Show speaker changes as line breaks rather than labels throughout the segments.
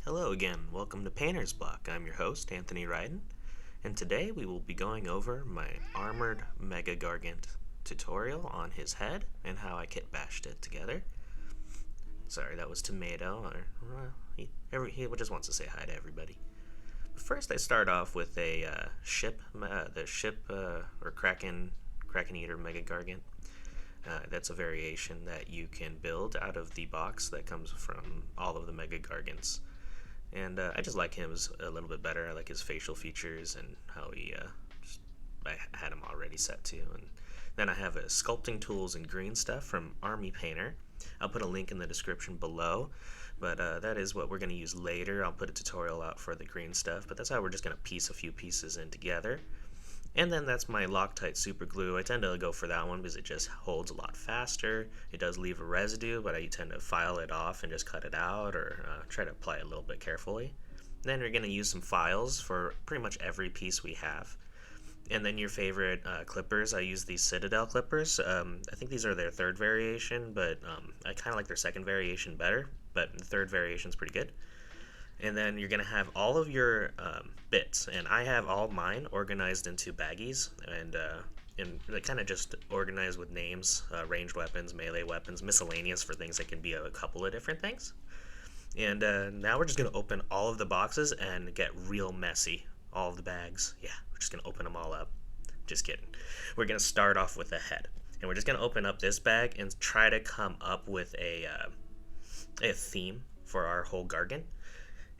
Hello again, welcome to PaintersBlock. I'm your host, Anthony Ryden, and today we will be going over my Armored Mega Gargant tutorial on his head and how I kitbashed it together. Sorry, that was Tomato, he just wants to say hi to everybody. But first I start off with the ship or Kraken Eater Mega Gargant. That's a variation that you can build out of the box that comes from all of the Mega Gargants. And I just like him a little bit better. I like his facial features and how I had him already set to. And then I have sculpting tools and green stuff from Army Painter. I'll put a link in the description below, but that is what we're going to use later. I'll put a tutorial out for the green stuff, but that's how we're just going to piece a few pieces in together. And then that's my Locktite super glue. I tend to go for that one because it just holds a lot faster. It does leave a residue, but I tend to file it off and just cut it out, or try to apply it a little bit carefully. Then we're going to use some files for pretty much every piece we have. And then your favorite clippers. I use these Citadel clippers. I think these are their third variation, but I kind of like their second variation better, but the third variation is pretty good. And then you're going to have all of your bits, and I have all mine organized into baggies, and they kind of just organized with names, ranged weapons, melee weapons, miscellaneous for things that can be a couple of different things. And now we're just going to open all of the boxes and get real messy. All of the bags, yeah, we're just going to open them all up. Just kidding. We're going to start off with the head, and we're just going to open up this bag and try to come up with a theme for our whole Gargant.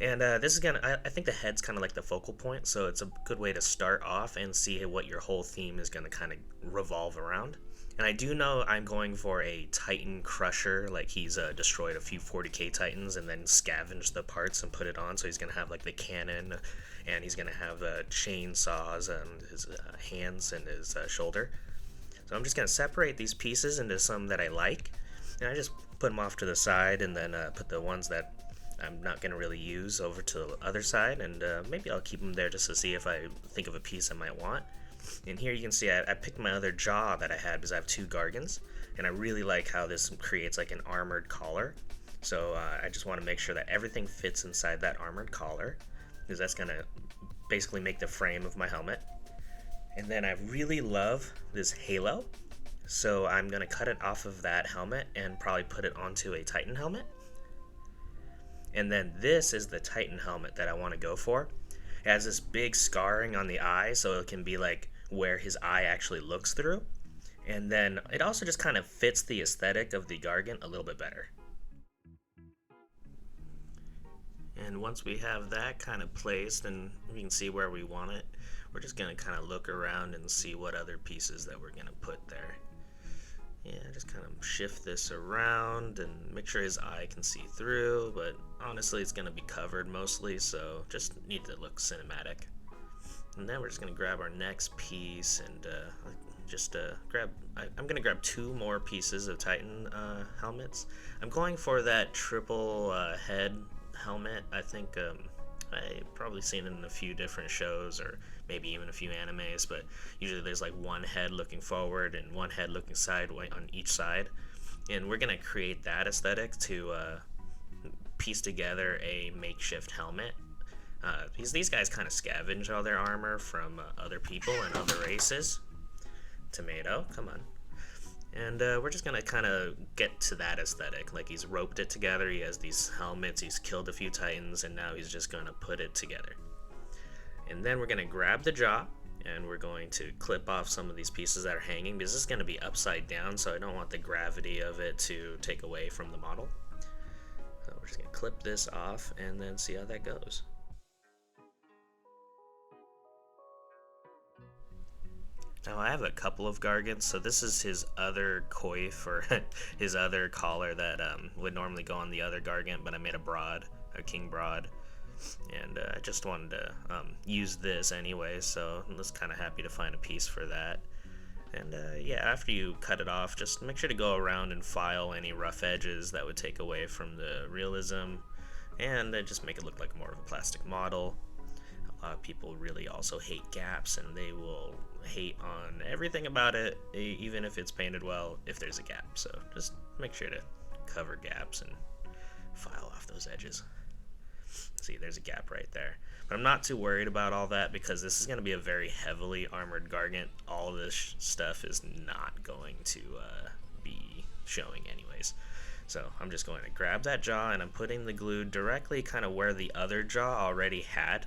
And this is I think the head's kind of like the focal point, so it's a good way to start off and see what your whole theme is going to kind of revolve around. And I do know I'm going for a Titan Crusher, like he's destroyed a few 40k Titans and then scavenged the parts and put it on, so he's going to have like the cannon, and he's going to have chainsaws on his hands and his shoulder. So I'm just going to separate these pieces into some that I like, and I just put them off to the side, and then put the ones that I'm not going to really use over to the other side, and maybe I'll keep them there just to see if I think of a piece I might want. And here you can see I picked my other jaw that I had because I have two Gargants, and I really like how this creates like an armored collar. So I just want to make sure that everything fits inside that armored collar, because that's going to basically make the frame of my helmet. And then I really love this halo, so I'm going to cut it off of that helmet and probably put it onto a Titan helmet. And then this is the Titan helmet that I want to go for. It has this big scarring on the eye, so it can be like where his eye actually looks through. And then it also just kind of fits the aesthetic of the Gargant a little bit better. And once we have that kind of placed and we can see where we want it, we're just going to kind of look around and see what other pieces that we're going to put there. Yeah, just kind of shift this around and make sure his eye can see through, but honestly it's going to be covered mostly, so just need to look cinematic. And then we're just going to grab our next piece and I'm going to grab two more pieces of Titan helmets. I'm going for that triple head helmet. I think I've probably seen it in a few different shows or maybe even a few animes, but usually there's like one head looking forward and one head looking sideways on each side. And we're going to create that aesthetic to piece together a makeshift helmet. Because these guys kind of scavenge all their armor from other people and other races. Tomato, come on. And we're just going to kind of get to that aesthetic. Like he's roped it together, he has these helmets, he's killed a few Titans, and now he's just going to put it together. And then we're going to grab the jaw, and we're going to clip off some of these pieces that are hanging, because this is going to be upside down, so I don't want the gravity of it to take away from the model. So we're just going to clip this off and then see how that goes. Now I have a couple of Gargants, so this is his other coif, or his other collar that would normally go on the other Gargant, but I made a king broad, and I just wanted to use this anyway, so I was kind of happy to find a piece for that. And yeah, after you cut it off, just make sure to go around and file any rough edges that would take away from the realism, and just make it look like more of a plastic model. People really also hate gaps, and they will hate on everything about it, even if it's painted well, if there's a gap. So just make sure to cover gaps and file off those edges. See, there's a gap right there. But I'm not too worried about all that because this is going to be a very heavily armored Gargant. All of this stuff is not going to be showing anyways. So I'm just going to grab that jaw and I'm putting the glue directly kind of where the other jaw already had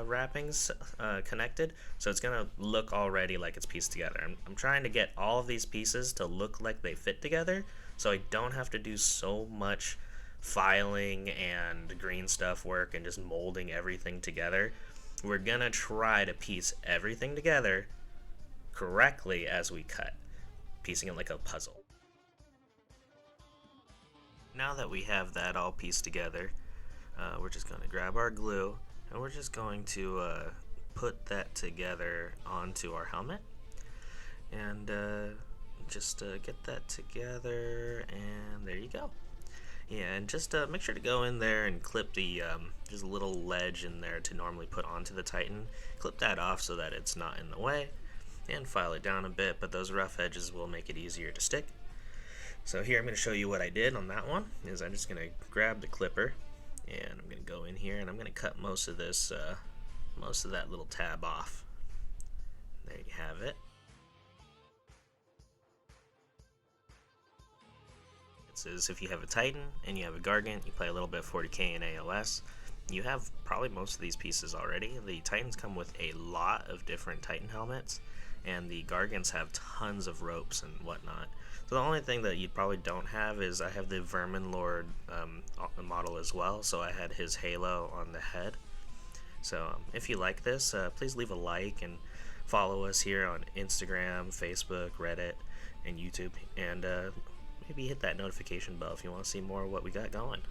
wrappings connected. So it's going to look already like it's pieced together. I'm trying to get all of these pieces to look like they fit together so I don't have to do so much filing and green stuff work and just molding everything together. We're gonna try to piece everything together correctly as we cut, piecing it like a puzzle. Now that we have that all pieced together, we're just going to grab our glue and we're just going to put that together onto our helmet and just get that together, and there you go. Yeah, and just make sure to go in there and clip the there's a little ledge in there to normally put onto the Titan. Clip that off so that it's not in the way, and file it down a bit, but those rough edges will make it easier to stick. So here I'm going to show you what I did on that one. Is I'm just going to grab the clipper and I'm going to go in here and I'm going to cut most of this, most of that little tab off. There you have it. It says if you have a Titan and you have a Gargant, you play a little bit of 40k in AOS, you have probably most of these pieces already. The Titans come with a lot of different Titan helmets, and the Gargants have tons of ropes and whatnot. So the only thing that you probably don't have is I have the Vermin Lord model as well, so I had his halo on the head. So if you like this, please leave a like and follow us here on Instagram, Facebook, Reddit, and YouTube, and maybe hit that notification bell if you want to see more of what we got going.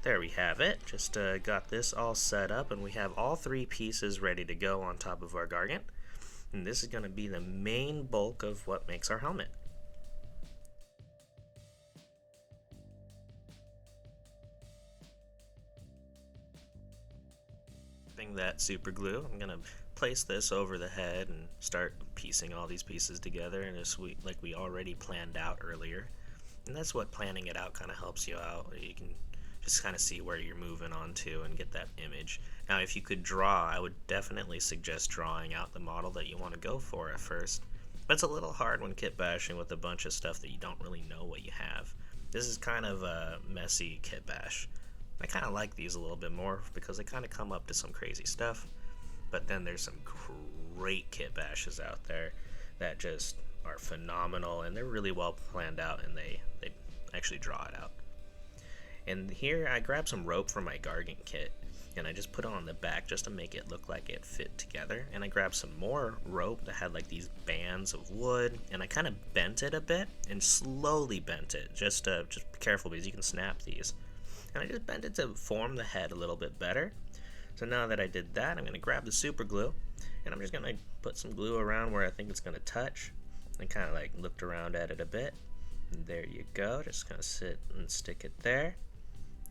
There we have it. Just got this all set up, and we have all three pieces ready to go on top of our Gargant. And this is going to be the main bulk of what makes our helmet. That super glue, I'm gonna place this over the head and start piecing all these pieces together in a suite like we already planned out earlier. And that's what planning it out kind of helps you out. You can just kind of see where you're moving on to and get that image. Now if you could draw, I would definitely suggest drawing out the model that you want to go for at first, but it's a little hard when kit bashing with a bunch of stuff that you don't really know what you have. This is kind of a messy kit bash. I kind of like these a little bit more because they kind of come up to some crazy stuff, but then there's some great kit bashes out there that just are phenomenal, and they're really well planned out, and they actually draw it out. And here I grabbed some rope from my Gargant kit and I just put it on the back just to make it look like it fit together, and I grabbed some more rope that had like these bands of wood, and I kind of bent it a bit and slowly bent it, just be careful because you can snap these. And I just bent it to form the head a little bit better. So now that I did that, I'm going to grab the super glue, and I'm just going to put some glue around where I think it's going to touch, and kind of like looked around at it a bit. And there you go, just kind of sit and stick it there.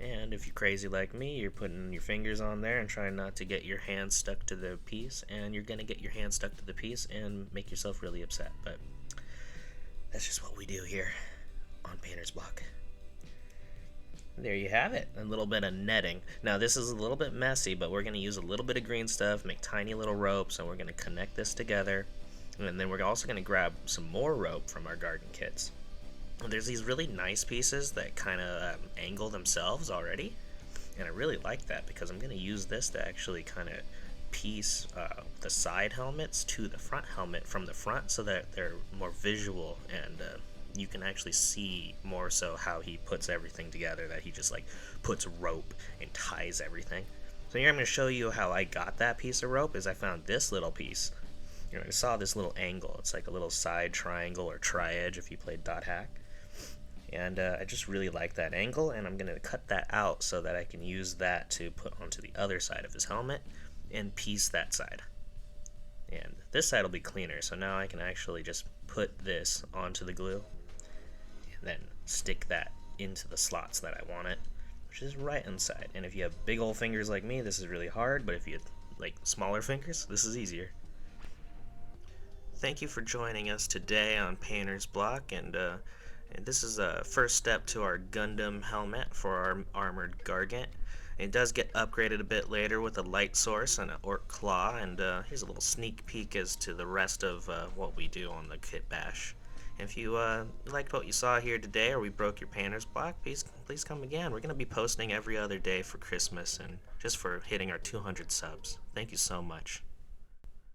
And if you're crazy like me, you're putting your fingers on there and trying not to get your hand stuck to the piece, and you're going to get your hand stuck to the piece and make yourself really upset. But that's just what we do here on PaintersBlock. There you have it, a little bit of netting. Now this is a little bit messy, but we're going to use a little bit of green stuff, make tiny little ropes, and we're going to connect this together. And then we're also going to grab some more rope from our Gargant kits. And there's these really nice pieces that kind of angle themselves already, and I really like that because I'm going to use this to actually kind of piece the side helmets to the front helmet from the front so that they're more visual, and you can actually see more so how he puts everything together, that he just like puts rope and ties everything. So here I'm going to show you how I got that piece of rope. Is I found this little piece. You know, I saw this little angle. It's like a little side triangle or tri-edge if you played dot hack. And I just really like that angle, and I'm going to cut that out so that I can use that to put onto the other side of his helmet and piece that side. And this side will be cleaner, so now I can actually just put this onto the glue and then stick that into the slots that I want it, which is right inside. And if you have big old fingers like me, this is really hard, but if you have like smaller fingers, this is easier. Thank you for joining us today on PaintersBlock, and this is a first step to our Gundam helmet for our Armored Gargant. It does get upgraded a bit later with a light source and an orc claw, and here's a little sneak peek as to the rest of what we do on the Kitbash. If you liked what you saw here today, or we broke your painter's block, please come again. We're going to be posting every other day for Christmas and just for hitting our 200 subs. Thank you so much.